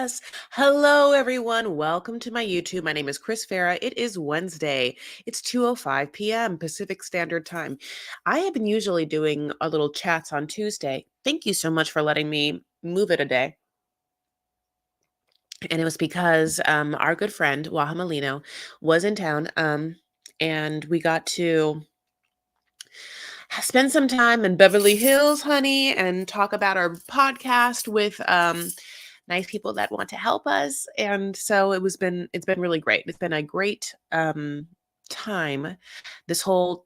Yes. Hello, everyone. Welcome to my YouTube. My name is Chris Farah. It is Wednesday. It's 2:05 p.m. Pacific Standard Time. I have been usually doing a little chats on Tuesday. Thank you so much for letting me move it a day. And it was because our good friend, Waha Malino, was in town. And we got to spend some time in Beverly Hills, honey, and talk about our podcast with nice people that want to help us. And so it's been really great. It's been a great time this whole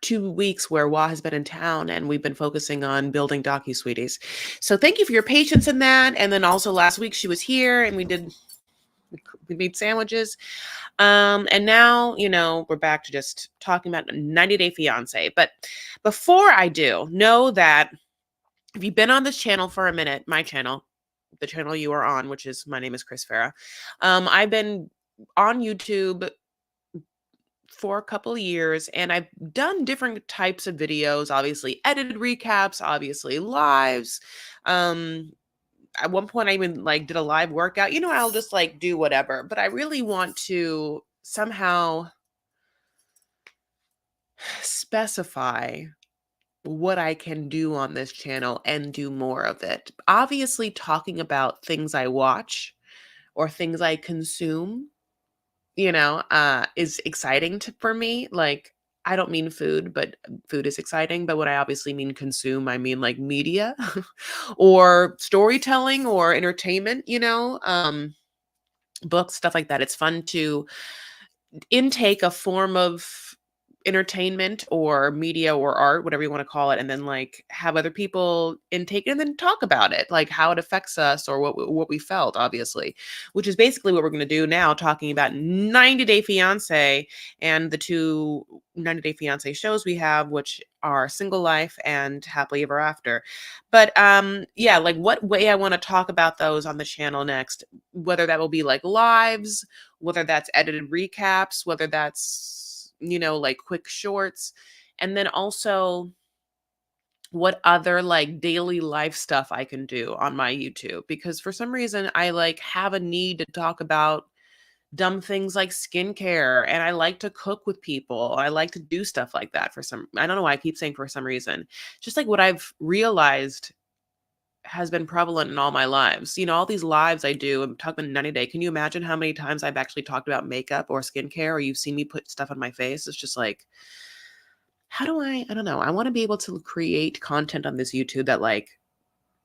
2 weeks where Wah has been in town, and we've been focusing on building docu-sweeties. So thank you for your patience in that. And then also last week she was here and we made sandwiches. And now, we're back to just talking about 90 Day Fiance. But before I do, know that if you've been on this channel for a minute, my channel, the channel you are on, which is, my name is Chris Farah. I've been on YouTube for a couple of years, and I've done different types of videos, obviously edited recaps, obviously lives. At one point I even did a live workout. I'll just do whatever, but I really want to somehow specify what I can do on this channel and do more of it. Obviously, talking about things I watch or things I consume, is exciting for me. I don't mean food, but food is exciting. But when I obviously mean consume, I mean media or storytelling or entertainment, books, stuff like that. It's fun to intake a form of entertainment or media or art, whatever you want to call it, and then have other people intake it and then talk about it, how it affects us or what we felt, obviously, which is basically what we're going to do now, talking about 90 Day Fiance and the two 90 Day Fiance shows we have, which are Single Life and Happily Ever After. But yeah, what way I want to talk about those on the channel next, whether that will be lives, whether that's edited recaps, whether that's quick shorts, and then also what other daily life stuff I can do on my YouTube, because for some reason I have a need to talk about dumb things like skincare, and I like to cook with people. I like to do stuff like that I don't know why I keep saying for some reason. Just what I've realized has been prevalent in all my lives. All these lives I do, I'm talking about 90 Day. Can you imagine how many times I've actually talked about makeup or skincare, or you've seen me put stuff on my face? It's just how do I don't know. I want to be able to create content on this YouTube that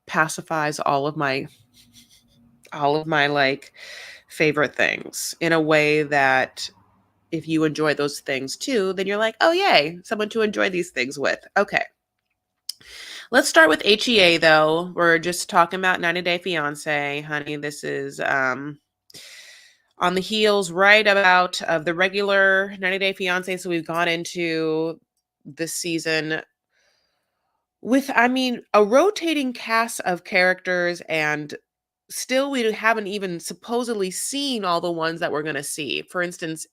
pacifies all of my favorite things in a way that if you enjoy those things too, then you're oh yay, someone to enjoy these things with. Okay. Let's start with HEA, though. We're just talking about 90 Day Fiance, honey. This is on the heels right about of the regular 90 Day Fiance. So we've gone into this season with, a rotating cast of characters, and still we haven't even supposedly seen all the ones that we're going to see. For instance,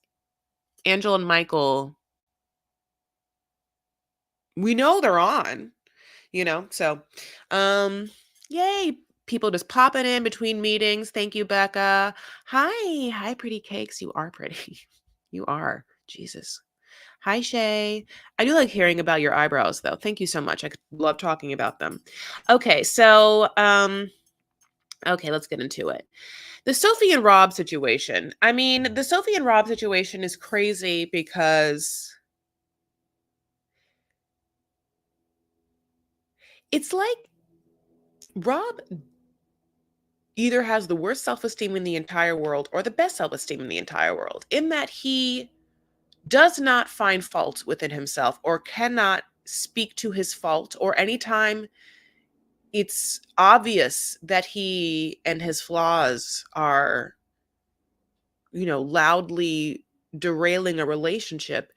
Angela and Michael, we know they're on. So yay, people just popping in between meetings. Thank you, Becca. Hi, pretty cakes. You are pretty. You are. Jesus. Hi, Shay. I do like hearing about your eyebrows, though. Thank you so much. I love talking about them. Okay, so okay, let's get into it. The Sophie and Rob situation. The Sophie and Rob situation is crazy because it's Rob either has the worst self-esteem in the entire world or the best self-esteem in the entire world, in that he does not find fault within himself or cannot speak to his fault, or anytime it's obvious that he and his flaws are, loudly derailing a relationship,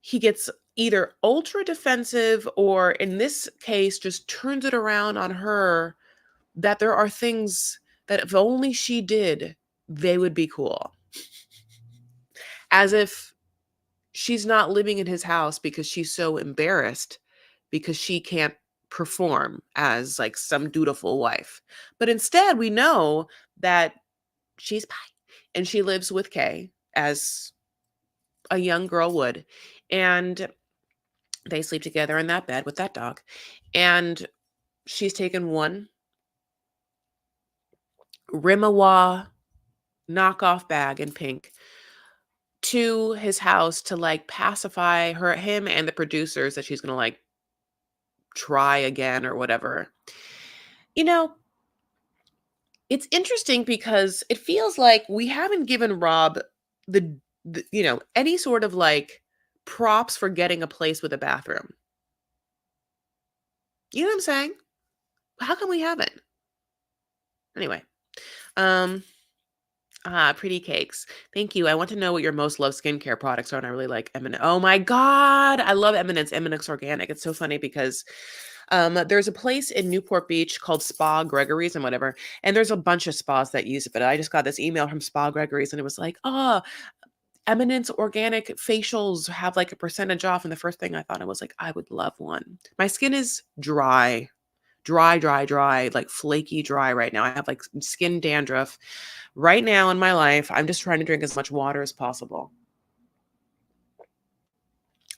he gets either ultra defensive or, in this case, just turns it around on her, that there are things that if only she did, they would be cool. As if she's not living in his house because she's so embarrassed because she can't perform as like some dutiful wife. But instead, we know that she's bi and she lives with Kay as a young girl would. And they sleep together in that bed with that dog. And she's taken one Rimawa knockoff bag in pink to his house to like pacify him and the producers that she's gonna like try again or whatever. You know, it's interesting because it feels like we haven't given Rob the any sort of like props for getting a place with a bathroom. You know what I'm saying? How come we haven't? Anyway, um, pretty cakes. Thank you. I want to know what your most loved skincare products are, and I really like Eminence. Oh my god, I love Eminence Organic. It's so funny because there's a place in Newport Beach called Spa Gregory's and whatever, and there's a bunch of spas that use it. But I just got this email from Spa Gregory's, and it was like, oh, Eminence Organic facials have like a percentage off. And the first thing I thought, I was like, I would love one. My skin is dry, like flaky dry right now. I have like skin dandruff right now in my life. I'm just trying to drink as much water as possible.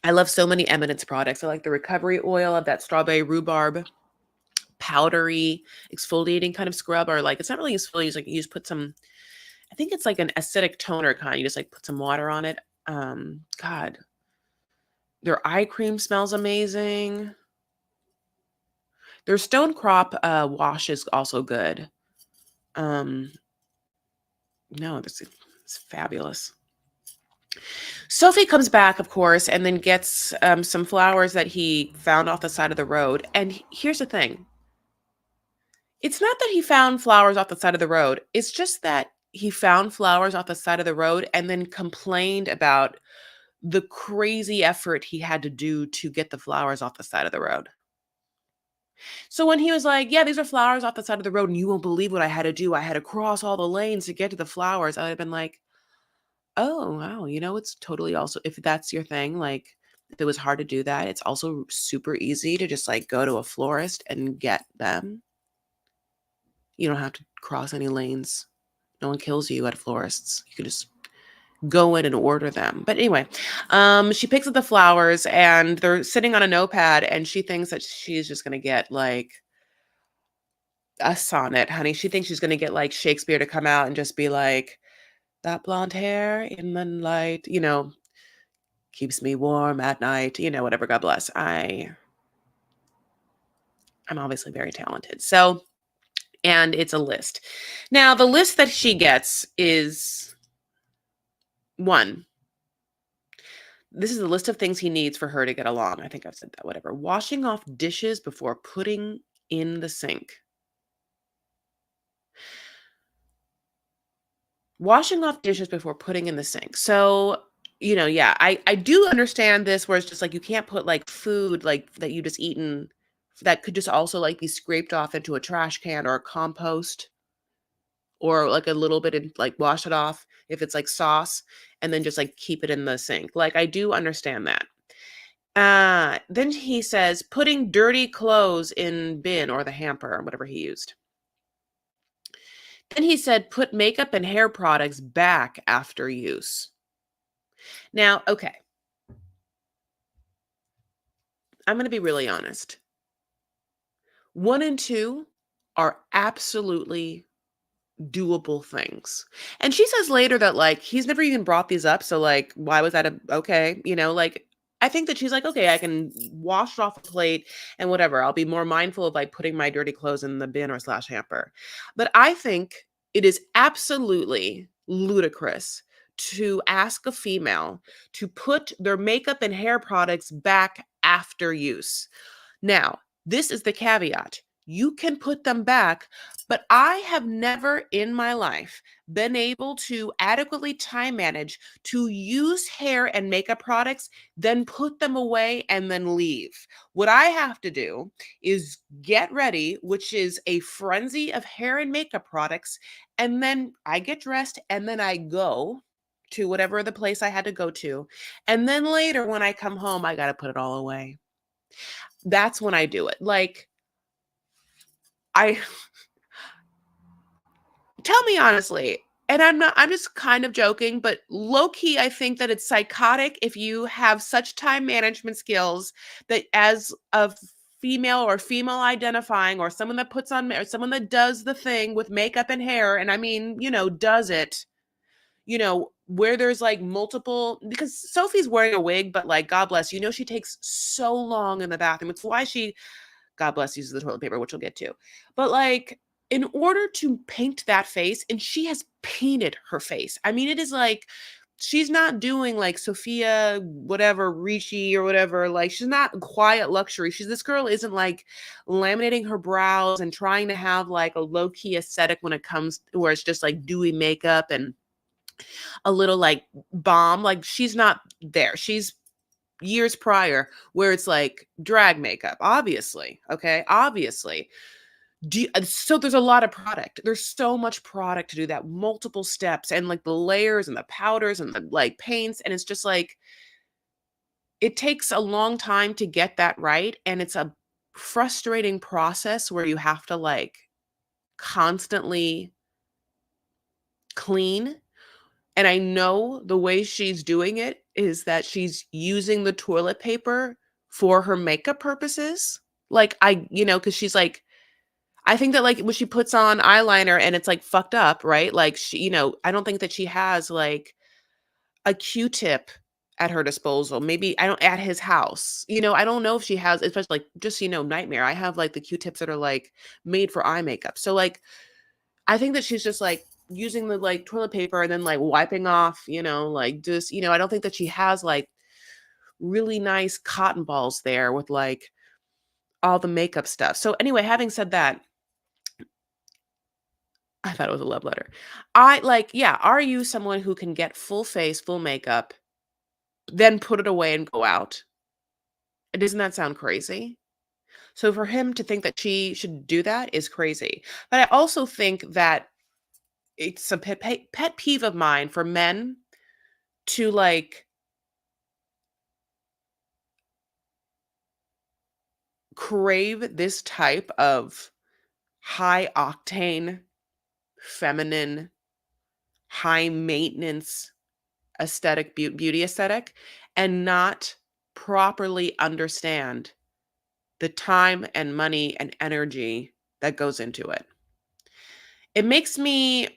I love so many Eminence products. I like the recovery oil of that strawberry rhubarb powdery exfoliating kind of scrub, or like it's not really exfoliating, it's like you just put some, I think it's like an acidic toner kind. You just like put some water on it. God, their eye cream smells amazing. Their Stone Crop wash is also good. No, this is fabulous. Sophie comes back, of course, and then gets some flowers that he found off the side of the road. And here's the thing. It's not that he found flowers off the side of the road. It's just that he found flowers off the side of the road and then complained about the crazy effort he had to do to get the flowers off the side of the road. So when he was like, yeah, these are flowers off the side of the road, and you won't believe what I had to do. I had to cross all the lanes to get to the flowers. I would have been like, oh, wow, it's totally also, if that's your thing, like if it was hard to do that, it's also super easy to just like go to a florist and get them. You don't have to cross any lanes. No one kills you at florists. You can just go in and order them. But anyway, she picks up the flowers and they're sitting on a notepad, and she thinks that she's just gonna get like a sonnet, honey. She thinks she's gonna get like Shakespeare to come out and just be like, that blonde hair in the light, keeps me warm at night, whatever. God bless. I'm obviously very talented. So, and it's a list. Now, the list that she gets is one. This is a list of things he needs for her to get along. I think I've said that, whatever. Washing off dishes before putting in the sink. Washing off dishes before putting in the sink. So, yeah, I do understand this where it's just like you can't put like food like that you just eaten that could just also like be scraped off into a trash can or a compost, or like a little bit and like wash it off if it's like sauce, and then just like keep it in the sink. Like I do understand that. Then he says putting dirty clothes in bin or the hamper or whatever he used. Then he said put makeup and hair products back after use. Now, okay. I'm going to be really honest. 1 and 2 are absolutely doable things. And she says later that like he's never even brought these up, so like why was that okay, like I think that she's like, okay, I can wash it off a plate and whatever. I'll be more mindful of like putting my dirty clothes in the bin or slash hamper. But I think it is absolutely ludicrous to ask a female to put their makeup and hair products back after use. Now, this is the caveat. You can put them back, but I have never in my life been able to adequately time manage to use hair and makeup products, then put them away and then leave. What I have to do is get ready, which is a frenzy of hair and makeup products, and then I get dressed and then I go to whatever the place I had to go to. And then later when I come home, I got to put it all away. that's when I do it. Like, I tell me honestly, and I'm just kind of joking, but low key, I think that it's psychotic if you have such time management skills that as a female or female identifying or someone that puts on or someone that does the thing with makeup and hair, and I mean, does it, where there's like multiple, because Sophie's wearing a wig, but like, God bless, she takes so long in the bathroom. It's why she, God bless, uses the toilet paper, which we'll get to. But like, in order to paint that face, and she has painted her face. I mean, it is like she's not doing like Sophia, whatever, Ricci or whatever. Like, she's not quiet luxury. This girl isn't like laminating her brows and trying to have like a low key aesthetic when it comes where it's just like dewy makeup and a little like balm. Like, she's not there. She's years prior where it's like drag makeup, obviously. Okay. Obviously. So there's a lot of product. There's so much product to do that, multiple steps and like the layers and the powders and the like paints. And it's just like, it takes a long time to get that right. And it's a frustrating process where you have to like constantly clean. And I know the way she's doing it is that she's using the toilet paper for her makeup purposes. Like, because she's like, I think that like when she puts on eyeliner and it's like fucked up, right? Like, she, I don't think that she has like a Q-tip at her disposal. Maybe I don't at his house. I don't know if she has, especially like just nightmare. I have like the Q-tips that are like made for eye makeup. So like I think that she's just like using the like toilet paper and then like wiping off, like just, I don't think that she has like really nice cotton balls there with like all the makeup stuff. So anyway, having said that, I thought it was a love letter. I like, yeah, are you someone who can get full face, full makeup, then put it away and go out? Doesn't that sound crazy? So for him to think that she should do that is crazy. But I also think that it's a pet peeve of mine for men to like crave this type of high octane, feminine, high maintenance aesthetic, beauty aesthetic, and not properly understand the time and money and energy that goes into it. It makes me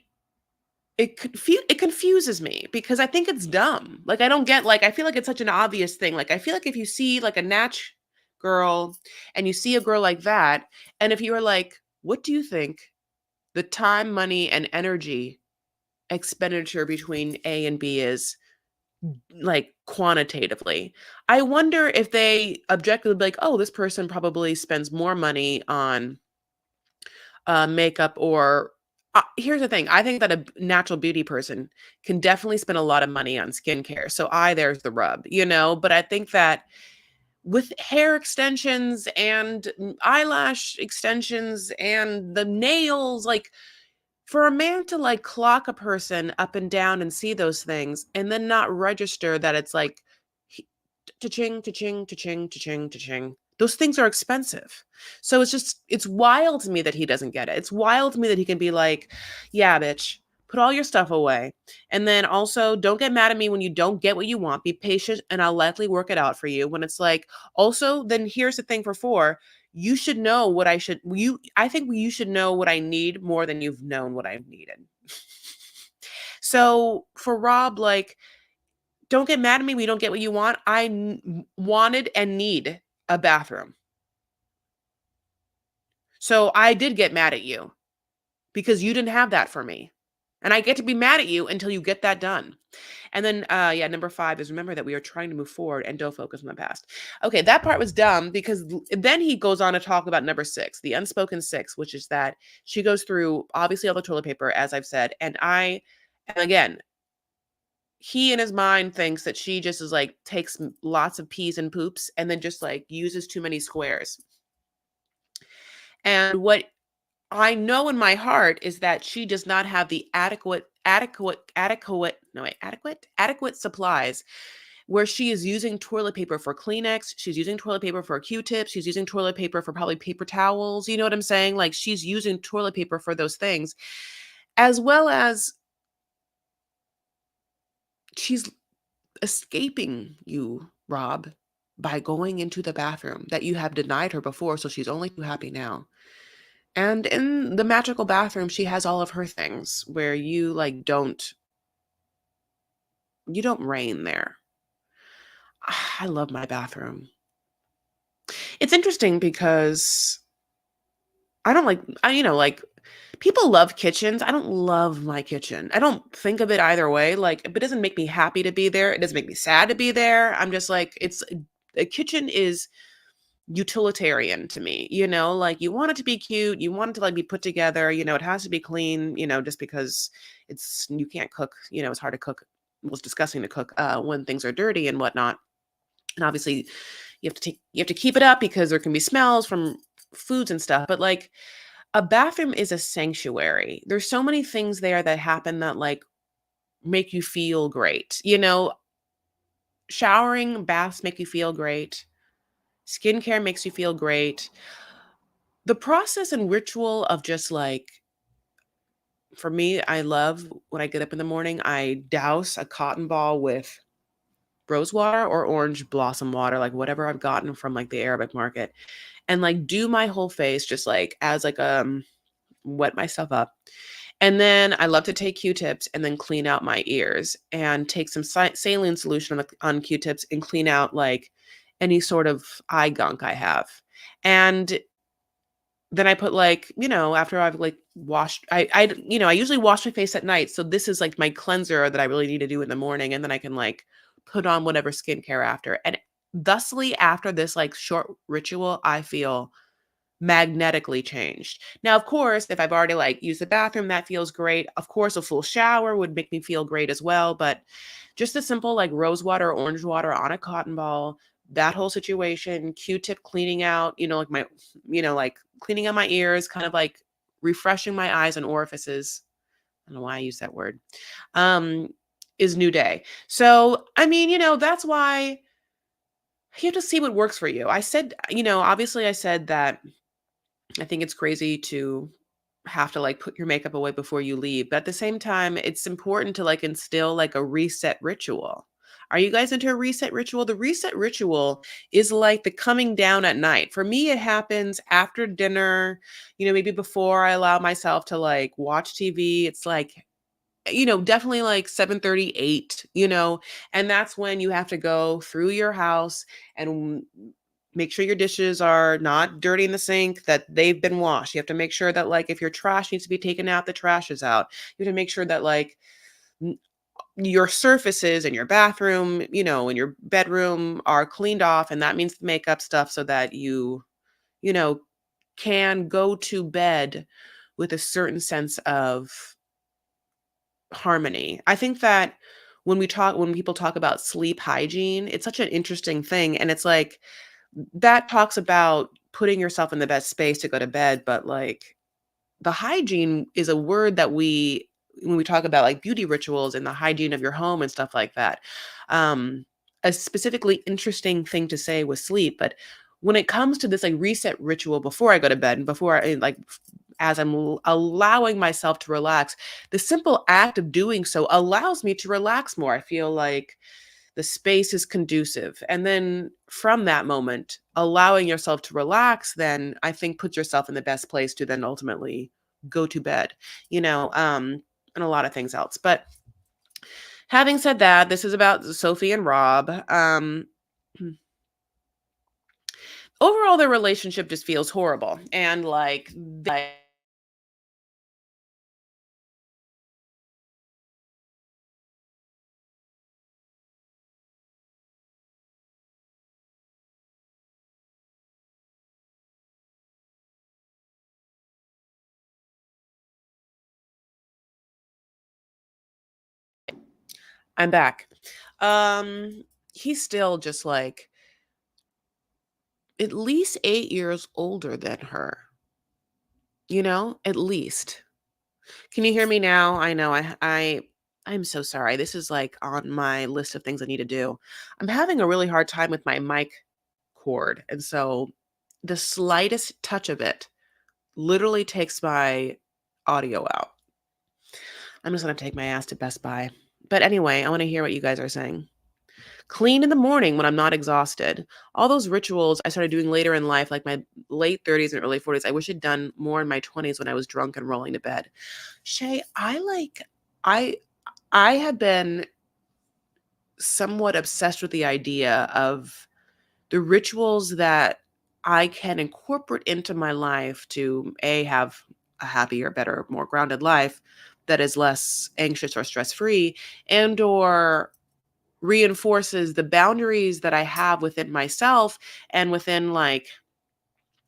it confuses me because I think it's dumb. Like, I don't get, like, I feel like it's such an obvious thing. Like, I feel like if you see like a natch girl and you see a girl like that, and if you are like, what do you think the time, money, and energy expenditure between A and B is, like, quantitatively? I wonder if they objectively be like, oh, this person probably spends more money on makeup or here's the thing. I think that a natural beauty person can definitely spend a lot of money on skincare. So there's the rub, but I think that with hair extensions and eyelash extensions and the nails, like, for a man to like clock a person up and down and see those things and then not register that it's like cha-ching, cha-ching, cha-ching, cha-ching, cha-ching. Those things are expensive. So it's wild to me that he doesn't get it. It's wild to me that he can be like, yeah, bitch, put all your stuff away. And then also don't get mad at me when you don't get what you want. Be patient and I'll likely work it out for you. When it's like, also, then here's the thing for four. You should know what I think you should know what I need more than you've known what I've needed. So for Rob, like, don't get mad at me when you don't get what you want. Wanted and need a bathroom. So I did get mad at you because you didn't have that for me. And I get to be mad at you until you get that done. And then, yeah, number 5 is remember that we are trying to move forward and don't focus on the past. Okay, that part was dumb because then he goes on to talk about number 6, the unspoken 6, which is that she goes through obviously all the toilet paper, as I've said. And again, he in his mind thinks that she just is like takes lots of peas and poops and then just like uses too many squares. And what I know in my heart is that she does not have the adequate supplies where she is using toilet paper for Kleenex, she's using toilet paper for Q-tips, she's using toilet paper for probably paper towels, you know what I'm saying? Like, she's using toilet paper for those things, as well as she's escaping you, Rob, by going into the bathroom that you have denied her before, so she's only too happy now. And in the magical bathroom, she has all of her things where you, like, don't reign there. I love my bathroom. It's interesting because I don't like like, people love kitchens. I don't love my kitchen. I don't think of it either way. Like, it doesn't make me happy to be there. It doesn't make me sad to be there. I'm just like, it's a kitchen is utilitarian to me, like, you want it to be cute, you want it to, like, be put together, it has to be clean, just because you can't cook, it's hard to cook. Well, it's disgusting to cook when things are dirty and whatnot. And obviously you have to keep it up because there can be smells from foods and stuff. But like, a bathroom is a sanctuary. There's so many things there that happen that, like, make you feel great. Showering, baths make you feel great. Skincare makes you feel great. The process and ritual of just, like, for me, I love when I get up in the morning, I douse a cotton ball with rose water or orange blossom water, like whatever I've gotten from, like, the Arabic market, and, like, do my whole face just, like, as, like, wet myself up. And then I love to take Q-tips and then clean out my ears and take some saline solution on Q-tips and clean out, like, any sort of eye gunk I have. And then I put, like, after I've, like, washed, I usually wash my face at night. So this is, like, my cleanser that I really need to do in the morning. And then I can, like, put on whatever skincare after. And thusly, after this, like, short ritual, I feel magnetically changed. Now, of course, if I've already, like, used the bathroom, that feels great. Of course, a full shower would make me feel great as well. But just a simple, like, rose water or orange water on a cotton ball, that whole situation, Q-tip cleaning out, like, like, cleaning out my ears, kind of like refreshing my eyes and orifices. I don't know why I use that word. Um, is new day. So, I mean, that's why you have to see what works for you. I said, obviously I said that I think it's crazy to have to, like, put your makeup away before you leave. But at the same time, it's important to, like, instill, like, a reset ritual. Are you guys into a reset ritual? The reset ritual is like the coming down at night. For me, it happens after dinner, maybe before I allow myself to, like, watch TV. It's like, definitely like 7:38, and that's when you have to go through your house and make sure your dishes are not dirty in the sink, that they've been washed. You have to make sure that, like, if your trash needs to be taken out, the trash is out. You have to make sure that, like, n- your surfaces in your bathroom, in your bedroom are cleaned off. And that means the makeup stuff, so that you know, can go to bed with a certain sense of harmony. I think that when people talk about sleep hygiene, it's such an interesting thing. And it's like, that talks about putting yourself in the best space to go to bed, but, like, the hygiene is a word that when we talk about, like, beauty rituals and the hygiene of your home and stuff like that. Um, a specifically interesting thing to say with sleep, but when it comes to this, like, reset ritual before I go to bed and before I, like, as I'm allowing myself to relax, the simple act of doing so allows me to relax more. I feel like the space is conducive. And then from that moment, allowing yourself to relax, then I think puts yourself in the best place to then ultimately go to bed, and a lot of things else. But having said that, this is about Sophie and Rob. Overall, their relationship just feels horrible. And, like, I'm back. Um, he's still just, like, at least 8 years older than her, at least. Can you hear me now? I know I'm so sorry. This is like on my list of things I need to do. I'm having a really hard time with my mic cord. And so the slightest touch of it literally takes my audio out. I'm just going to take my ass to Best Buy. But anyway, I want to hear what you guys are saying. Clean in the morning when I'm not exhausted. All those rituals I started doing later in life, like my late 30s and early 40s, I wish I'd done more in my 20s when I was drunk and rolling to bed. Shay, I I have been somewhat obsessed with the idea of the rituals that I can incorporate into my life to have a happier, better, more grounded life that is less anxious or stress free, and or reinforces the boundaries that I have within myself and within like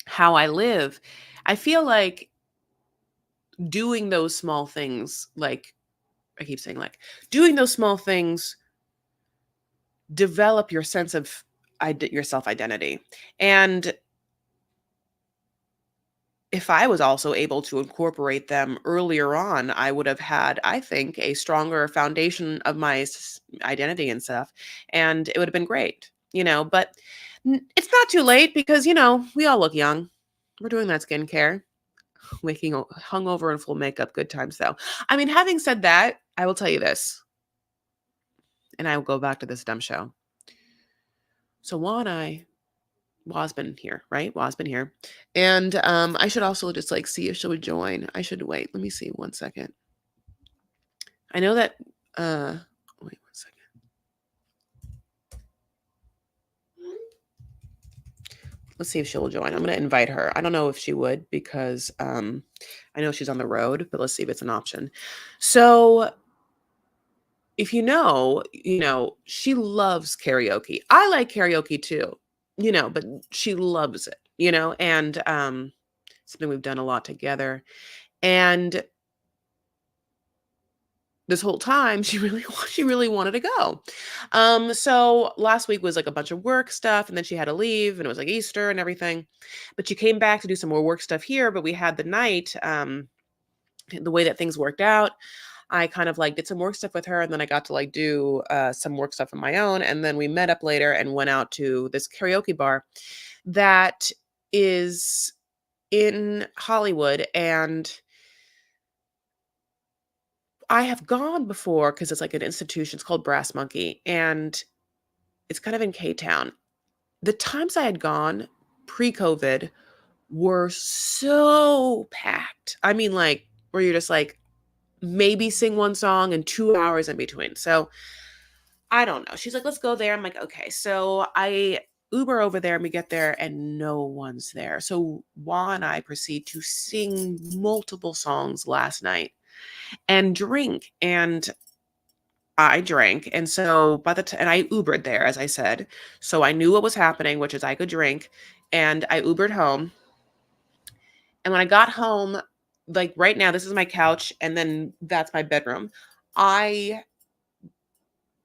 how I live. I feel like doing those small things, like I keep saying, like doing those small things develop your sense of your self identity. And if I was also able to incorporate them earlier on, I would have had, I think, a stronger foundation of my identity and stuff. And it would have been great, but it's not too late because, we all look young. We're doing that skincare, waking hungover and full makeup. Good times, though. I mean, having said that, I will tell you this, and I will go back to this dumb show. So Wa's been here, right? Wa's been here. And I should also just like see if she would join. I should wait. Let me see 1 second. I know that wait 1 second. Let's see if she'll join. I'm gonna invite her. I don't know if she would because I know she's on the road, but let's see if it's an option. So if she loves karaoke. I like karaoke too, but she loves it, and something we've done a lot together. And this whole time she really wanted to go. So last week was like a bunch of work stuff, and then she had to leave, and it was like Easter and everything. But she came back to do some more work stuff here, but we had the night, the way that things worked out, I kind of like did some work stuff with her, and then I got to like do some work stuff on my own, and then we met up later and went out to this karaoke bar that is in Hollywood. And I have gone before because it's like an institution. It's called Brass Monkey, and it's kind of in K-Town. The times I had gone pre-COVID were so packed. I mean, like, where you're just like, maybe sing one song and 2 hours in between. So I don't know. She's like, let's go there. I'm like, okay. So I Uber over there and we get there and no one's there. So Juan and I proceed to sing multiple songs last night and drink. And I drank. And so and I Ubered there, as I said. So I knew what was happening, which is I could drink. And I Ubered home. And when I got home, like right now, this is my couch, and then that's my bedroom. I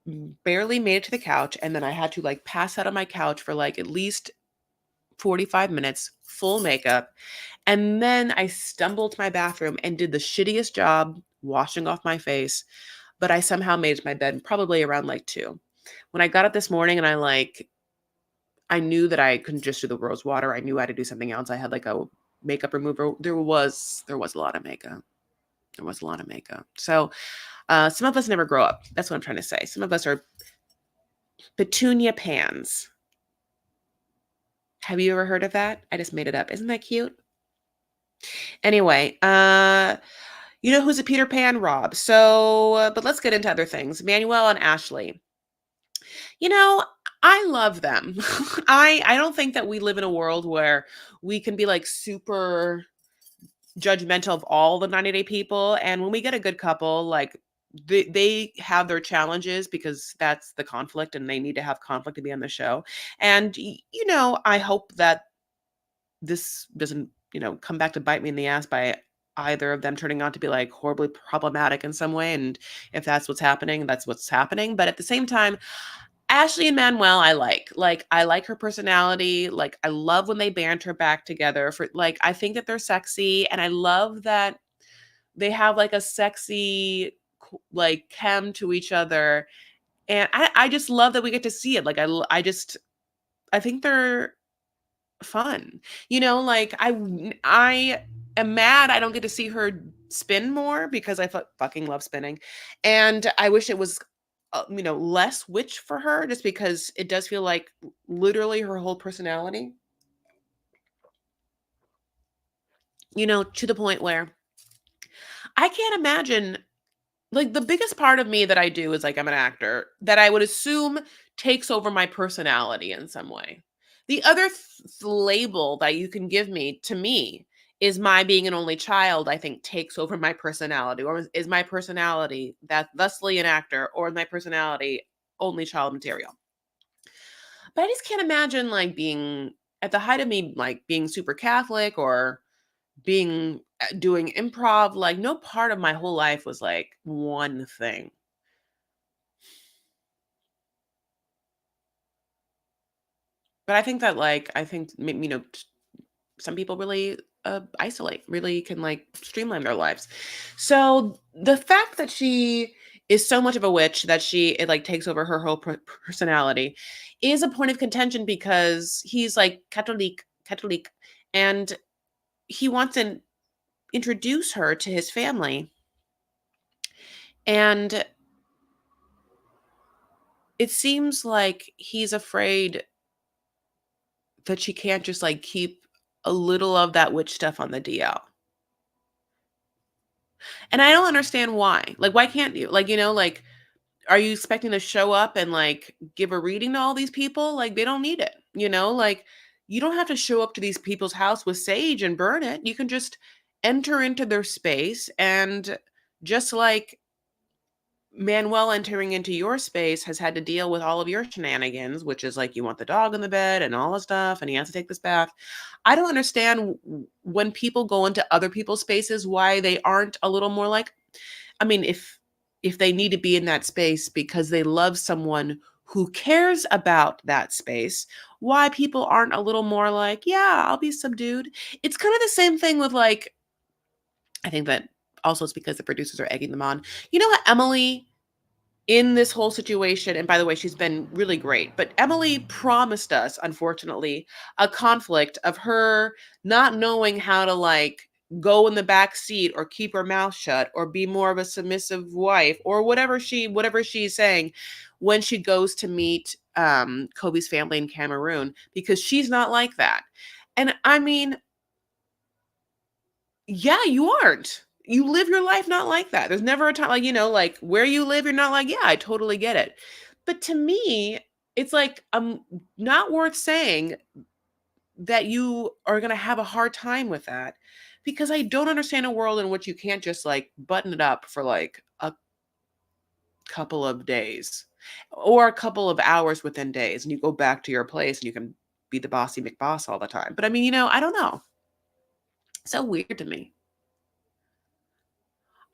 barely made it to the couch, and then I had to like pass out on my couch for like at least 45 minutes, full makeup. And then I stumbled to my bathroom and did the shittiest job washing off my face, but I somehow made it to my bed probably around like 2. When I got up this morning and I knew that I couldn't just do the rose water. I knew I had to do something else. I had like a makeup remover. There was a lot of makeup. There was a lot of makeup. So some of us never grow up. That's what I'm trying to say. Some of us are petunia pans. Have you ever heard of that? I just made it up. Isn't that cute? Anyway, who's a Peter Pan? Rob. So, but let's get into other things. Manuel and Ashley. I love them. I don't think that we live in a world where we can be like super judgmental of all the 90 Day people. And when we get a good couple, like they have their challenges because that's the conflict and they need to have conflict to be on the show. And, I hope that this doesn't, come back to bite me in the ass by either of them turning out to be like horribly problematic in some way. And if that's what's happening, that's what's happening. But at the same time, Ashley and Manuel, I like. Like, I like her personality. Like, I love when they banter back together. I think that they're sexy, and I love that they have like a sexy, like chem to each other. And I just love that we get to see it. Like I think they're fun. Like I am mad I don't get to see her spin more because I fucking love spinning. And I wish it was less witch for her, just because it does feel like literally her whole personality, to the point where I can't imagine. Like, the biggest part of me that I do is, like, I'm an actor that I would assume takes over my personality in some way. The other label that you can give me, to me, is my being an only child, I think, takes over my personality, or is my personality that thusly an actor, or is my personality only child material. But I just can't imagine, like, being at the height of me, like, being super Catholic, or being doing improv. Like, no part of my whole life was like one thing. But I think that, like, some people really isolate, really can like streamline their lives. So the fact that she is so much of a witch that it like takes over her whole personality is a point of contention, because he's like Catholic, and he wants to introduce her to his family. And it seems like he's afraid that she can't just like keep a little of that witch stuff on the DL. And I don't understand why. Like, why can't you? Like, like, are you expecting to show up and like give a reading to all these people? Like, they don't need it. Like, you don't have to show up to these people's house with sage and burn it. You can just enter into their space, and just like Manuel entering into your space has had to deal with all of your shenanigans, which is like you want the dog in the bed and all this stuff, and he has to take this bath. I don't understand when people go into other people's spaces, why they aren't a little more like, I mean, if they need to be in that space because they love someone who cares about that space, why people aren't a little more like, yeah, I'll be subdued. It's kind of the same thing with like, I think that also it's because the producers are egging them on. You know how Emily, in this whole situation, and by the way, she's been really great, but Emily promised us, unfortunately, a conflict of her not knowing how to like go in the back seat or keep her mouth shut or be more of a submissive wife or whatever she's saying when she goes to meet Kobe's family in Cameroon, because she's not like that. And I mean, yeah, you aren't. You live your life not like that. There's never a time like, like where you live, you're not like, yeah, I totally get it. But to me, it's like not worth saying that you are going to have a hard time with that, because I don't understand a world in which you can't just like button it up for like a couple of days or a couple of hours within days, and you go back to your place and you can be the bossy McBoss all the time. But I mean, I don't know. So weird to me.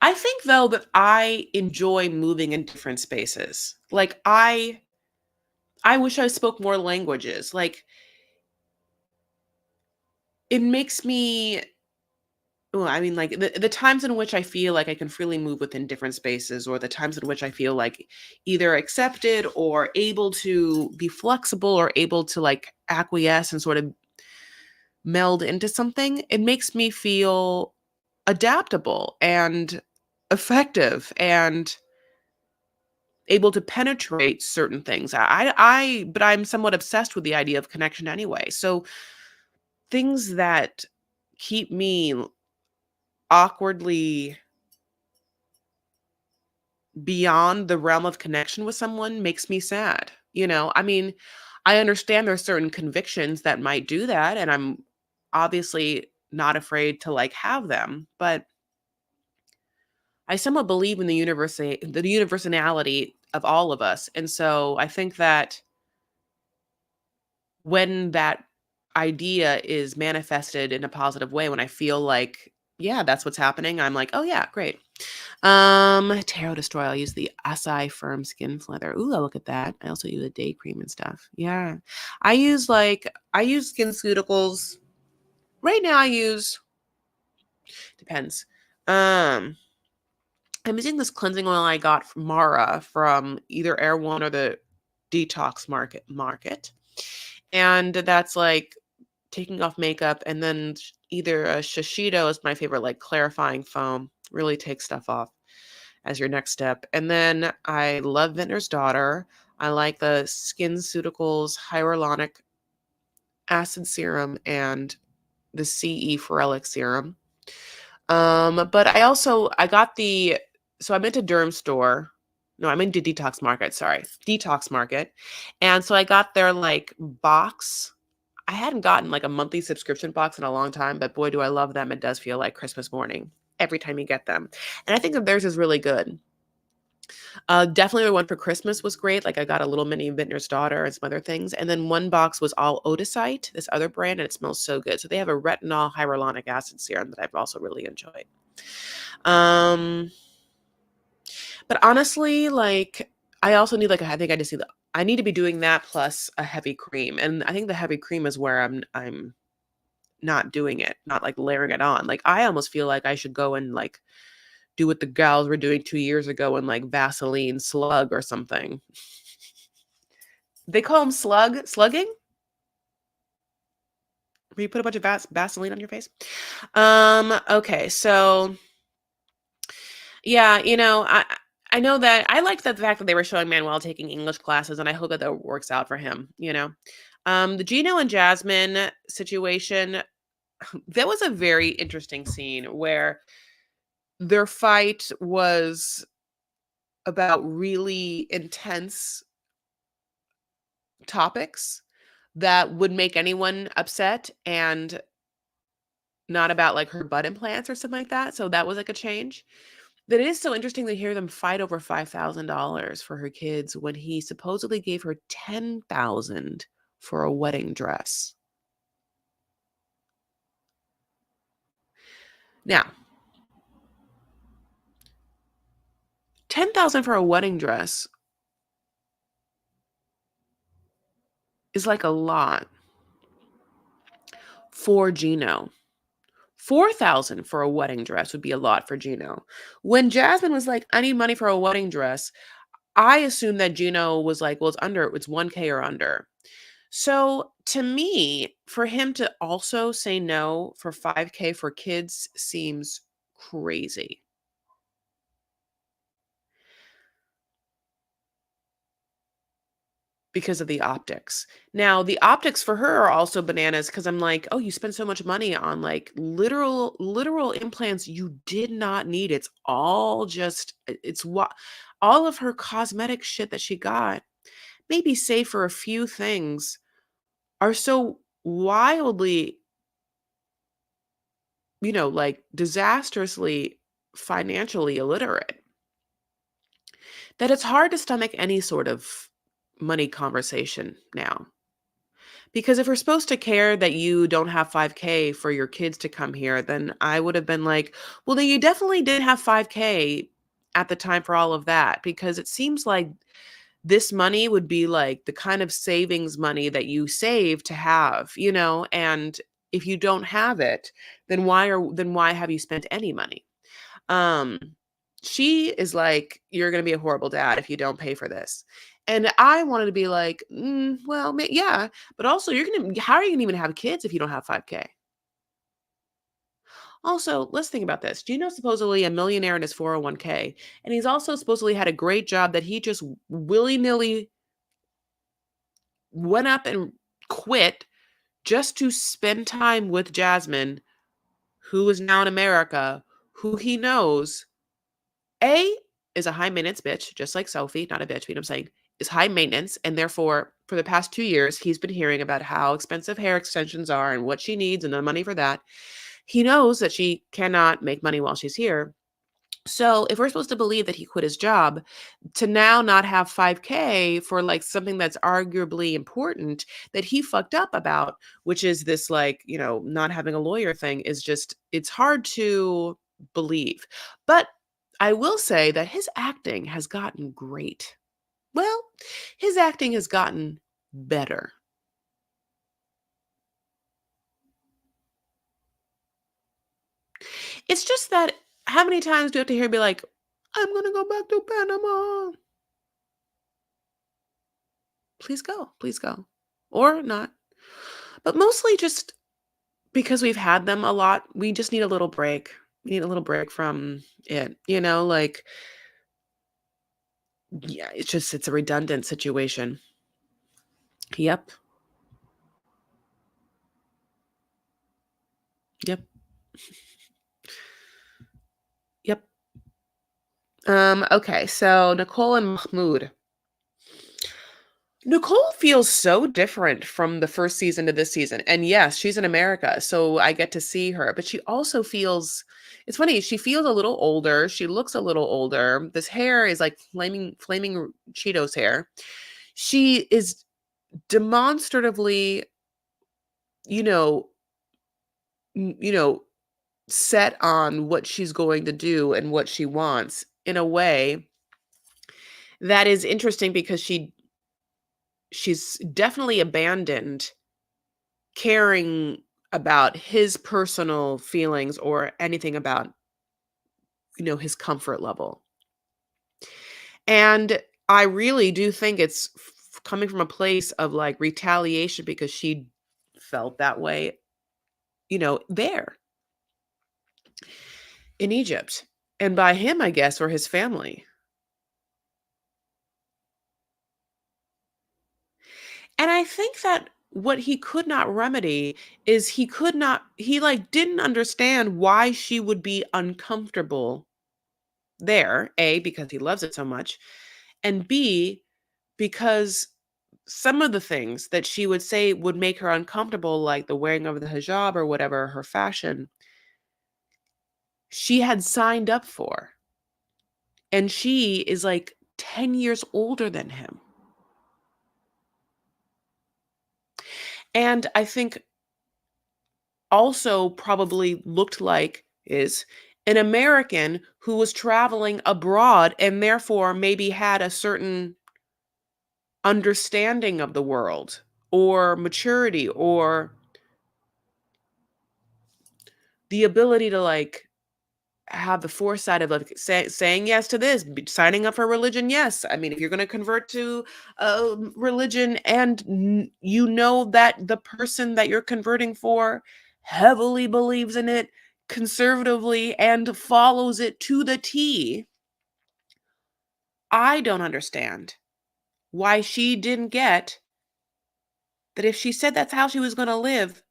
I think though that I enjoy moving in different spaces. Like I wish I spoke more languages. Like, it makes me, well, I mean, like the times in which I feel like I can freely move within different spaces, or the times in which I feel like either accepted or able to be flexible or able to like acquiesce and sort of meld into something, it makes me feel adaptable and effective and able to penetrate certain things. But I'm somewhat obsessed with the idea of connection anyway. So things that keep me awkwardly beyond the realm of connection with someone makes me sad. I mean, I understand there's certain convictions that might do that, and I'm obviously not afraid to like have them, but I somewhat believe in the universality of all of us. And so I think that when that idea is manifested in a positive way, when I feel like, yeah, that's what's happening, I'm like, oh yeah, great. Tarot Destroy, I'll use the Acai Firm Skin Leather. Ooh, I look at that. I also use a day cream and stuff. Yeah. I use SkinCeuticals. Right now I use, depends. Um, I'm using this cleansing oil I got from Mara from either Air One or the Detox Market. And that's like taking off makeup, and then either a Shiseido is my favorite, like clarifying foam, really takes stuff off as your next step. And then I love Vintner's Daughter. I like the SkinCeuticals hyaluronic acid serum and the CE Ferulic serum. But I got the so I went to Derm Store. No, I meant to Detox Market, sorry. Detox Market. And so I got their like box. I hadn't gotten like a monthly subscription box in a long time, but boy, do I love them. It does feel like Christmas morning every time you get them. And I think that theirs is really good. Definitely the one for Christmas was great. Like I got a little mini Vintner's Daughter and some other things. And then one box was all Odysite, this other brand, and it smells so good. So they have a retinol hyaluronic acid serum that I've also really enjoyed. Um, but honestly, like I also need I think I just need I need to be doing that plus a heavy cream. And I think the heavy cream is where I'm not doing it, not like layering it on. Like I almost feel like I should go and like do what the gals were doing 2 years ago and like Vaseline slug or something. They call them slugging? Where you put a bunch of Vaseline on your face? Okay, so yeah, I know that I liked the fact that they were showing Manuel taking English classes, and I hope that that works out for him. The Gino and Jasmine situation, that was a very interesting scene where their fight was about really intense topics that would make anyone upset and not about like her butt implants or something like that. So that was like a change. That it is so interesting to hear them fight over $5,000 for her kids when he supposedly gave her 10,000 for a wedding dress. Now, 10,000 for a wedding dress is like a lot for Gino. 4,000 for a wedding dress would be a lot for Gino. When Jasmine was like, I need money for a wedding dress, I assumed that Gino was like, well, it's 1K or under. So to me, for him to also say no for 5K for kids seems crazy because of the optics. Now, the optics for her are also bananas because I'm like, oh, you spend so much money on like literal implants you did not need. It's all just it's what all of her cosmetic shit that she got, maybe save for a few things, are so wildly, like disastrously financially illiterate that it's hard to stomach any sort of money conversation now. Because if we're supposed to care that you don't have 5K for your kids to come here, then I would have been like, well, then you definitely did have 5K at the time for all of that. Because it seems like this money would be like the kind of savings money that you save to have. And if you don't have it, then why have you spent any money? Um, she is like, you're going to be a horrible dad if you don't pay for this. And I wanted to be like, well, yeah, but also how are you going to even have kids if you don't have 5K? Also, let's think about this. Gino's supposedly a millionaire in his 401K, and he's also supposedly had a great job that he just willy nilly went up and quit just to spend time with Jasmine, who is now in America, who he knows A is a high maintenance bitch, just like Sophie, not a bitch, but I'm saying is high maintenance. And therefore, for the past 2 years, he's been hearing about how expensive hair extensions are and what she needs and the money for that. He knows that she cannot make money while she's here. So if we're supposed to believe that he quit his job to now not have 5K for like something that's arguably important that he fucked up about, which is this like, not having a lawyer thing, is just, it's hard to believe. But I will say that his acting has gotten great. Well, his acting has gotten better. It's just that how many times do you have to hear be like, I'm gonna go back to Panama. Please go, please go. Or not. But mostly just because we've had them a lot, we just need a little break. We need a little break from it, like, yeah, it's a redundant situation. Yep. Yep. Yep. Okay, so Nicole and Mahmoud. Nicole feels so different from the first season to this season. And yes, she's in America, so I get to see her, but she also feels it's funny, she feels a little older. She looks a little older. This hair is like flaming Cheetos hair. She is demonstratively, you know, m- you know, set on what she's going to do and what she wants in a way that is interesting because she's definitely abandoned caring about his personal feelings or anything about, his comfort level. And I really do think it's coming from a place of like retaliation because she felt that way, there in Egypt. And by him, I guess, or his family. And I think that what he could not remedy is he like didn't understand why she would be uncomfortable there, A, because he loves it so much, and B, because some of the things that she would say would make her uncomfortable, like the wearing of the hijab or whatever, her fashion, she had signed up for. And she is like 10 years older than him. And I think also probably looked like is an American who was traveling abroad and therefore maybe had a certain understanding of the world or maturity or the ability to like have the foresight of like saying yes to this, signing up for religion. Yes, I mean if you're going to convert to religion and you know that the person that you're converting for heavily believes in it conservatively and follows it to the T, I don't understand why she didn't get that if she said that's how she was going to live,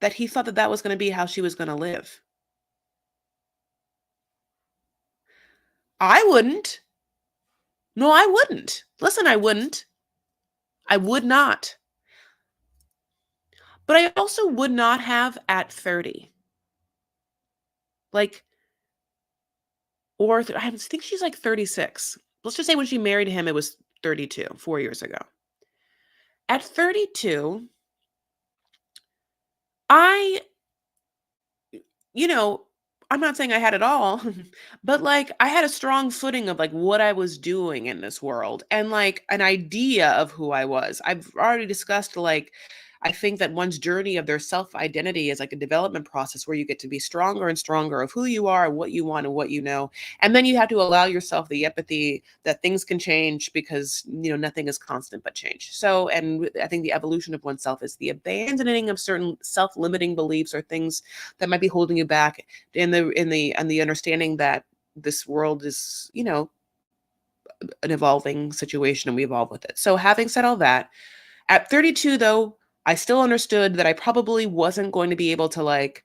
that he thought that that was going to be how she was going to live. I wouldn't. No, I wouldn't. Listen, I wouldn't. I would not. But I also would not have at 30. Like, I think she's like 36. Let's just say when she married him, it was 32, 4 years ago. At 32, I you know, I'm not saying I had it all, but like I had a strong footing of like what I was doing in this world and like an idea of who I was. I've already discussed like I think that one's journey of their self identity is like a development process where you get to be stronger and stronger of who you are and what you want and what you know. And then you have to allow yourself the empathy that things can change because, nothing is constant but change. So, and I think the evolution of oneself is the abandoning of certain self limiting beliefs or things that might be holding you back in the understanding that this world is, an evolving situation and we evolve with it. So having said all that, at 32 though, I still understood that I probably wasn't going to be able to like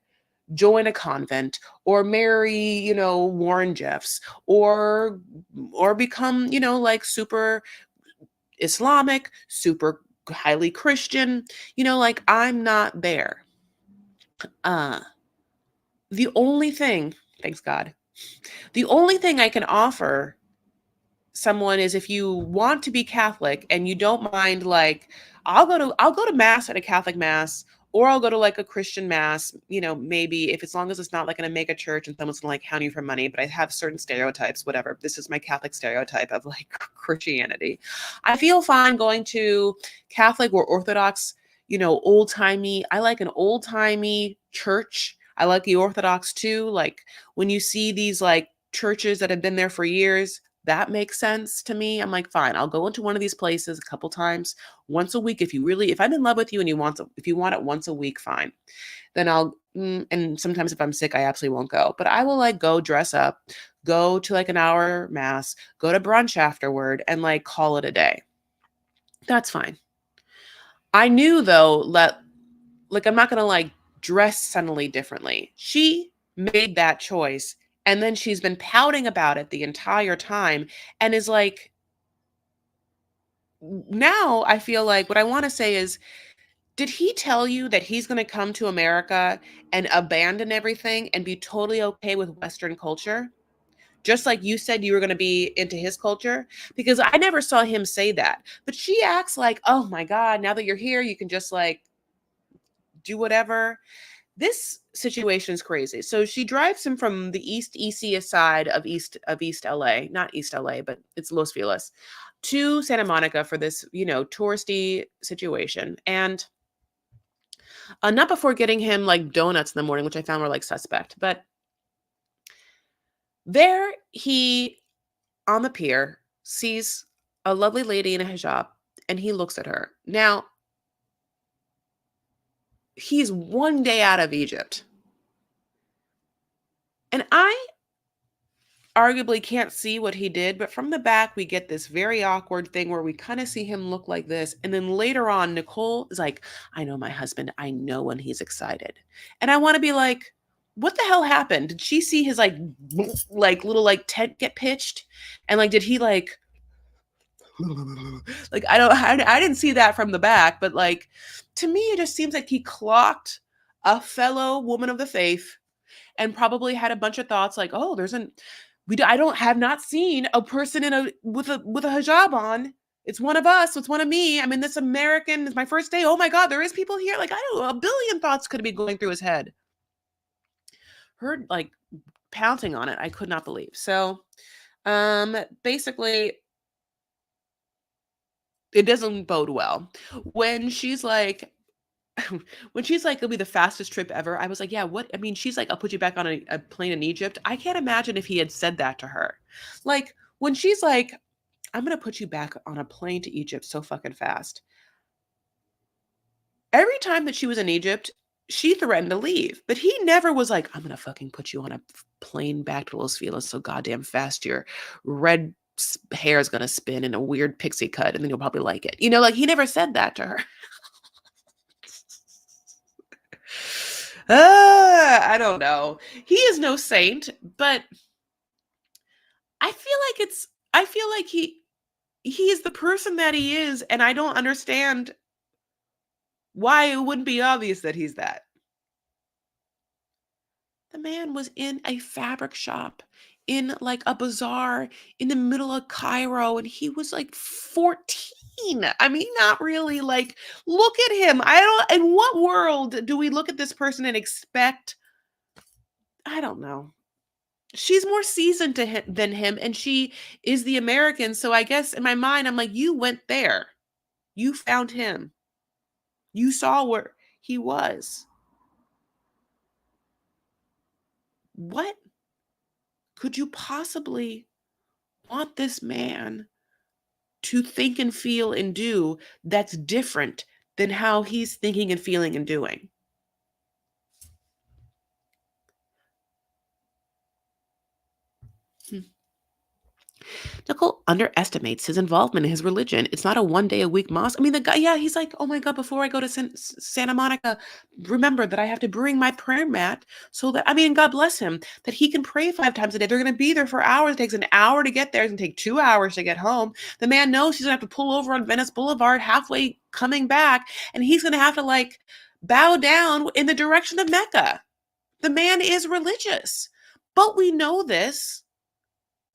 join a convent or marry, Warren Jeffs or become, like super Islamic, super highly Christian, like I'm not there. Uh the only thing, thanks God, the only thing I can offer someone is if you want to be Catholic and you don't mind like I'll go to mass at a Catholic mass or I'll go to like a Christian mass, maybe if as long as it's not like in a mega church and someone's gonna like hound you for money, but I have certain stereotypes, whatever. This is my Catholic stereotype of like Christianity. I feel fine going to Catholic or Orthodox, old-timey. I like an old-timey church. I like the Orthodox too. Like when you see these like churches that have been there for years, that makes sense to me. I'm like, fine, I'll go into one of these places a couple times, once a week. If I'm in love with you and if you want it once a week, fine. Then and sometimes if I'm sick, I absolutely won't go. But I will like go dress up, go to like an hour mass, go to brunch afterward, and like call it a day. That's fine. I knew though that like I'm not gonna like dress suddenly differently. She made that choice, and then she's been pouting about it the entire time, and is like, now I feel like what I want to say is, did he tell you that he's going to come to America and abandon everything and be totally okay with Western culture? Just like you said you were going to be into his culture? Because I never saw him say that. But she acts like, oh my God, now that you're here, you can just like do whatever. This situation is crazy. So she drives him from the easiest side of East LA, not East LA, but it's Los Feliz, to Santa Monica for this, touristy situation. And not before getting him like donuts in the morning, which I found were like suspect. But there he, on the pier, sees a lovely lady in a hijab, and he looks at her. Now, he's one day out of Egypt. And I arguably can't see what he did, but from the back, we get this very awkward thing where we kind of see him look like this. And then later on, Nicole is like, I know my husband. I know when he's excited. And I want to be like, what the hell happened? Did she see his like little like tent get pitched? And like, did he like, like, I didn't see that from the back, but like, to me, it just seems like he clocked a fellow woman of the faith and probably had a bunch of thoughts like, oh, I don't have not seen a person with a hijab on. It's one of us. It's one of me. I'm in this American. It's my first day. Oh my God, there is people here. Like, I don't know, a billion thoughts could be going through his head. Her like pouncing on it, I could not believe. So, basically, it doesn't bode well when she's like, it'll be the fastest trip ever. I was like, yeah, what? I mean, she's like, I'll put you back on a plane in Egypt. I can't imagine if he had said that to her. Like, when she's like, I'm going to put you back on a plane to Egypt so fucking fast. Every time that she was in Egypt, she threatened to leave, but he never was like, I'm going to fucking put you on a plane back to Los Feliz so goddamn fast your red hair is going to spin in a weird pixie cut and then you'll probably like it. Like he never said that to her. I don't know. He is no saint, but I feel like he is the person that he is, and I don't understand why it wouldn't be obvious that he's that. The man was in a fabric shop in like a bazaar in the middle of Cairo, and he was like 14. I mean, not really. Like, look at him. I don't, in what world do we look at this person and expect? I don't know. She's more seasoned to him than him, and she is the American. So I guess in my mind, I'm like, you went there. You found him. You saw where he was. What could you possibly want this man to think and feel and do that's different than how he's thinking and feeling and doing? Hmm. Nicole underestimates his involvement in his religion. It's not a one day a week mosque. I mean, the guy, yeah, he's like, oh my God, before I go to Santa Monica, remember that I have to bring my prayer mat so that, I mean, God bless him, that he can pray 5 times a day. They're going to be there for hours. It takes an hour to get there. It's going to take 2 hours to get home. The man knows he's going to have to pull over on Venice Boulevard halfway coming back, and he's going to have to like bow down in the direction of Mecca. The man is religious. But we know this.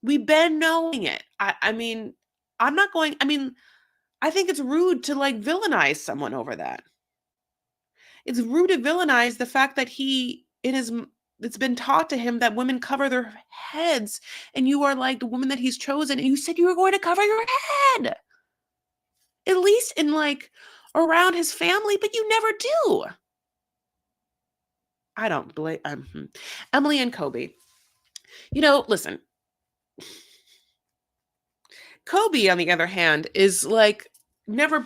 We've been knowing it. I mean, I'm not going I mean, I think it's rude to, like, villainize someone over that. It's rude to villainize the fact that he in his m it's been taught to him that women cover their heads, and you are, like, the woman that he's chosen, and you said you were going to cover your head! At least in, like, around his family, but you never do. I don't blame Emily and Kobe. Listen, Kobe, on the other hand, is like never,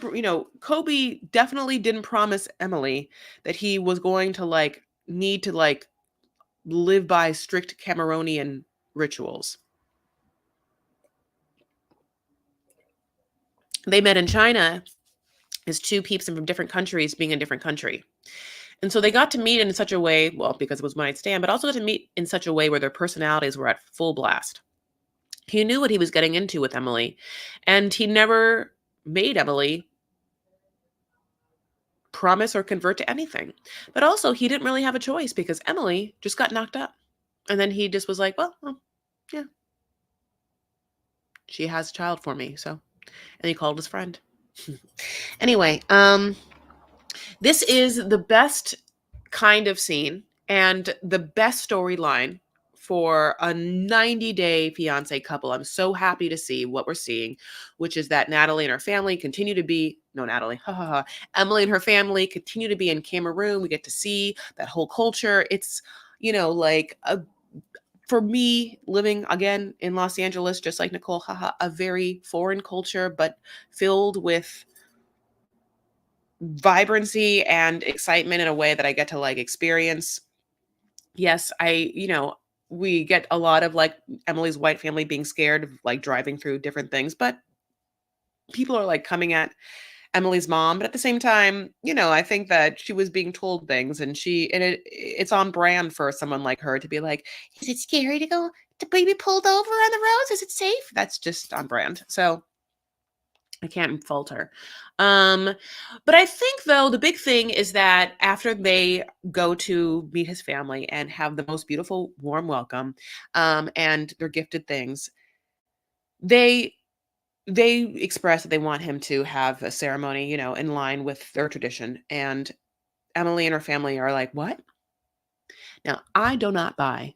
Kobe definitely didn't promise Emily that he was going to like need to like live by strict Cameroonian rituals. They met in China as two peeps from different countries being in a different country. And so they got to meet in such a way, well, because it was one night stand, but also got to meet in such a way where their personalities were at full blast. He knew what he was getting into with Emily, and he never made Emily promise or convert to anything. But also, he didn't really have a choice because Emily just got knocked up. And then he just was like, well, yeah, she has a child for me. So, and he called his friend. Anyway, this is the best kind of scene and the best storyline for a 90-day fiance couple. I'm so happy to see what we're seeing, which is that Natalie and her family continue to be, no, Natalie, ha ha ha. Emily and her family continue to be in Cameroon. We get to see that whole culture. It's, for me, living again in Los Angeles, just like Nicole, haha, a very foreign culture, but filled with vibrancy and excitement in a way that I get to like experience. Yes, we get a lot of like Emily's white family being scared of like driving through different things, but people are like coming at Emily's mom. But at the same time, I think that she was being told things, and it's on brand for someone like her to be like, is it scary to be pulled over on the roads? Is it safe? That's just on brand. So I can't fault her. But I think though the big thing is that after they go to meet his family and have the most beautiful warm welcome, and they're gifted things, they they express that they want him to have a ceremony, in line with their tradition. And Emily and her family are like, "What?" Now, I do not buy,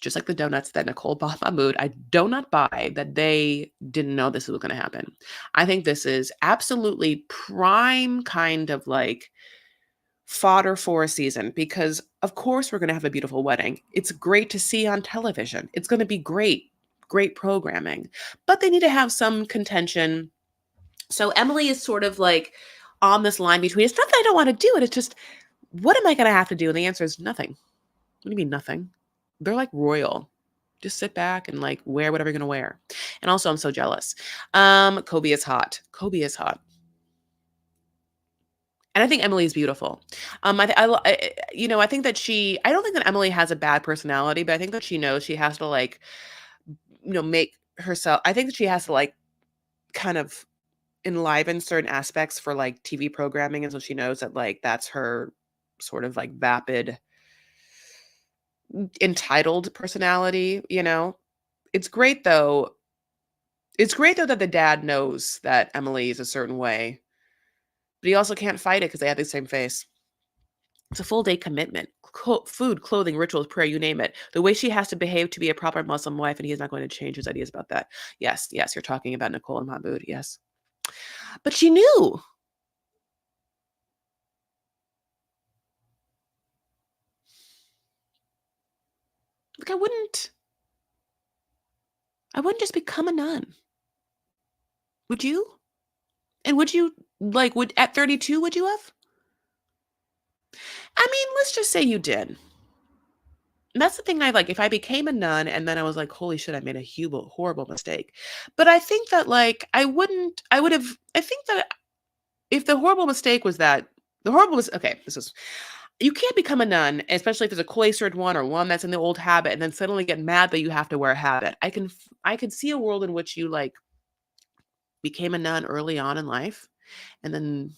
just like the donuts that Nicole bought Mahmoud, I do not buy that they didn't know this was going to happen. I think this is absolutely prime kind of like fodder for a season because, of course, we're going to have a beautiful wedding. It's great to see on television. It's going to be great, great programming, but they need to have some contention. So Emily is sort of like on this line between, it's not that I don't want to do it. It's just, what am I going to have to do? And the answer is nothing. What do you mean nothing? They're like royal. Just sit back and like wear whatever you're gonna wear. And also, I'm so jealous. Kobe is hot. Kobe is hot. And I think Emily is beautiful. I think that I don't think that Emily has a bad personality, but I think that she knows she has to like, make herself. I think that she has to like kind of enliven certain aspects for like TV programming, and so she knows that like that's her sort of like vapid entitled personality. It's great though. It's great though that the dad knows that Emily is a certain way, but he also can't fight it because they have the same face. It's a full day commitment. Food, clothing, rituals, prayer, you name it. The way she has to behave to be a proper Muslim wife, and he is not going to change his ideas about that. Yes, yes, you're talking about Nicole and Mahmoud. Yes. But she knew. Like I wouldn't just become a nun. Would you? And would you would at 32 would you have? I mean, let's just say you did. And that's the thing I like. If I became a nun and then I was like, holy shit, I made a horrible mistake. But I think that like I think that if the horrible mistake was that okay, you can't become a nun, especially if there's a cloistered one or one that's in the old habit and then suddenly get mad that you have to wear a habit. I could see a world in which you like became a nun early on in life and then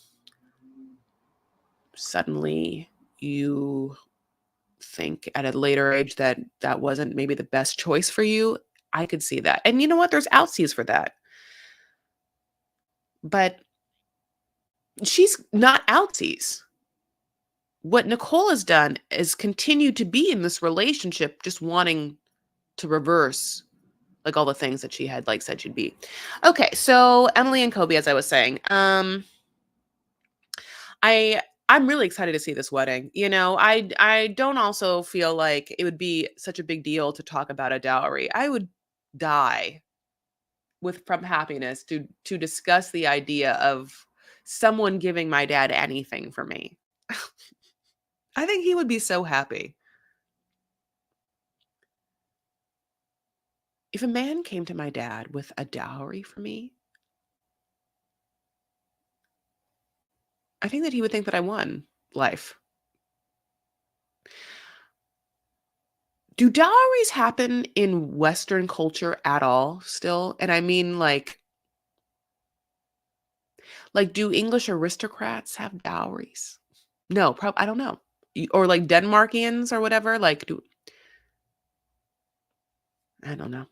suddenly you think at a later age that that wasn't maybe the best choice for you. I could see that. And you know what? There's outsies for that. But she's not outsies. What Nicole has done is continue to be in this relationship, just wanting to reverse like all the things that she had like said she'd be. Okay, so Emily and Kobe, as I was saying, I I'm really excited to see this wedding. I don't also feel like it would be such a big deal to talk about a dowry. I would die with from happiness to discuss the idea of someone giving my dad anything for me. I think he would be so happy. If a man came to my dad with a dowry for me, I think that he would think that I won life. Do dowries happen in Western culture at all still? And I mean, do English aristocrats have dowries? No, I don't know. Or like Denmarkians or whatever. I don't know.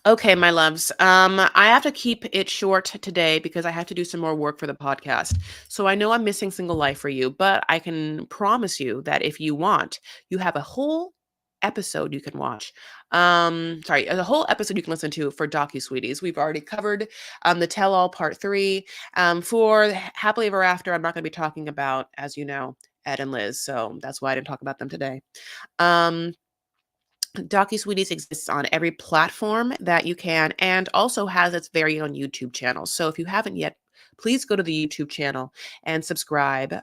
Okay, my loves. I have to keep it short today because I have to do some more work for the podcast. So I know I'm missing single life for you, but I can promise you that if you want, you have a whole episode you can watch. Sorry, a whole episode you can listen to for Docu Sweeties. We've already covered the Tell All Part 3. For Happily Ever After, I'm not going to be talking about, as you know, Ed and Liz. So that's why I didn't talk about them today. DocuSweeties exists on every platform that you can and also has its very own YouTube channel. So if you haven't yet, please go to the YouTube channel and subscribe.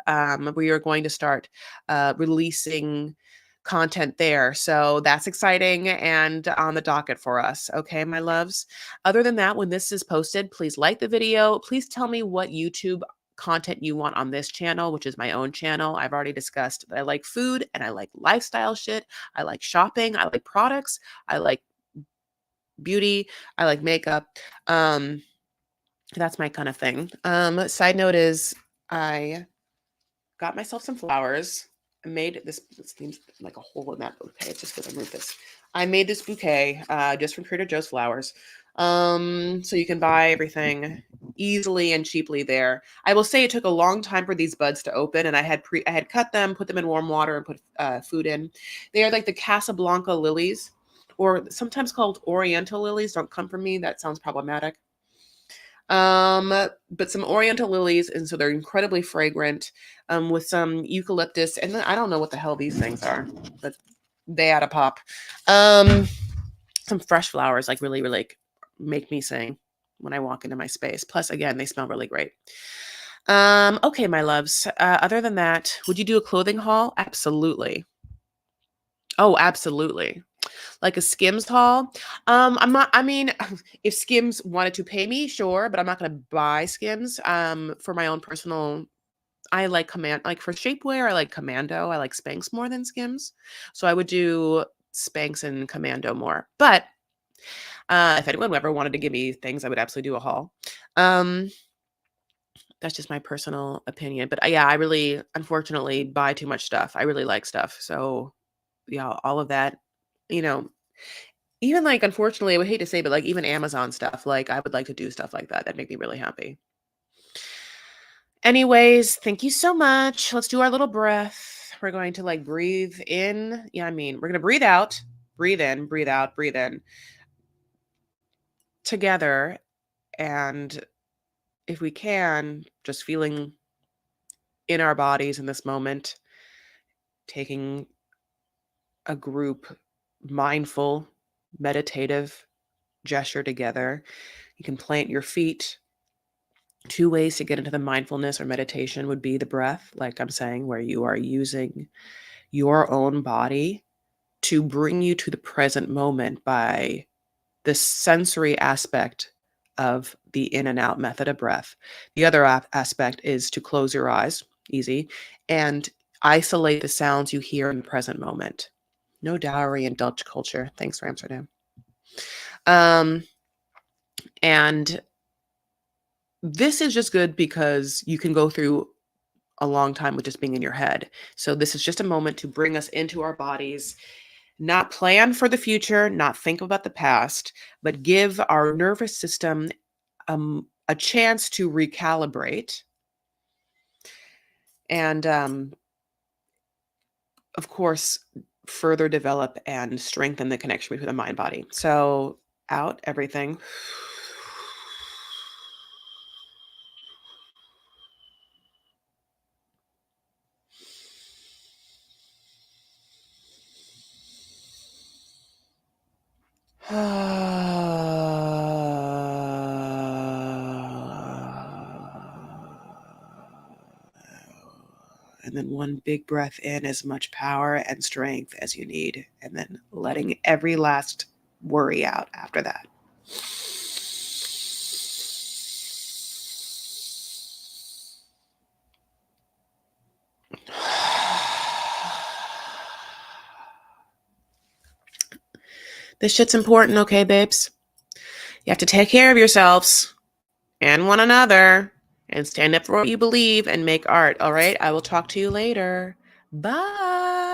We are going to start releasing content there. So that's exciting and on the docket for us. Okay, my loves. Other than that, when this is posted, please like the video. Please tell me what YouTube content you want on this channel, which is my own channel. I've already discussed that I like food and I like lifestyle shit. I like shopping. I like products. I like beauty. I like makeup. Um, that's my kind of thing. Side note is I got myself some flowers. I made this seems like a hole in that bouquet. It's just because I moved this. I made this bouquet just from Trader Joe's flowers. So you can buy everything easily and cheaply there. I will say it took a long time for these buds to open, and I had cut them, put them in warm water, and put food in. They are like the Casablanca lilies, or sometimes called Oriental lilies. Don't come for me. That sounds problematic. But some Oriental lilies, and so they're incredibly fragrant, with some eucalyptus, and then I don't know what the hell these things are, but they add a pop. Some fresh flowers, like really, really make me sing when I walk into my space. Plus, again, they smell really great. Okay, my loves. Other than that, would you do a clothing haul? Absolutely. Oh, absolutely. Like a Skims haul. I'm not, I mean, if Skims wanted to pay me, sure, but I'm not gonna buy Skims. For my own personal, I like like for shapewear, I like Commando. I like Spanx more than Skims. So I would do Spanx and Commando more. But if anyone ever wanted to give me things, I would absolutely do a haul. Um, that's just my personal opinion. But yeah, I really, unfortunately, buy too much stuff. I really like stuff. So yeah, all of that, you know, even like, unfortunately, I would hate to say, but like even Amazon stuff, like I would like to do stuff like that. That'd make me really happy. Anyways, thank you so much. Let's do our little breath. We're going to like breathe in. Yeah, I mean, we're going to breathe out, breathe in, breathe out, breathe in together. And if we can, just feeling in our bodies in this moment, taking a group mindful, meditative gesture together. You can plant your feet. Two ways to get into the mindfulness or meditation would be the breath, like I'm saying, where you are using your own body to bring you to the present moment by the sensory aspect of the in and out method of breath. The other aspect is to close your eyes, easy, and isolate the sounds you hear in the present moment. No dowry in Dutch culture. Thanks for Amsterdam. Um, and this is just good because you can go through a long time with just being in your head. So this is just a moment to bring us into our bodies, not plan for the future, not think about the past, but give our nervous system a chance to recalibrate and, of course, further develop and strengthen the connection between the mind body. So out everything. And then one big breath in, as much power and strength as you need. And then letting every last worry out after that. This shit's important, okay, babes? You have to take care of yourselves and one another and stand up for what you believe and make art, all right? I will talk to you later. Bye.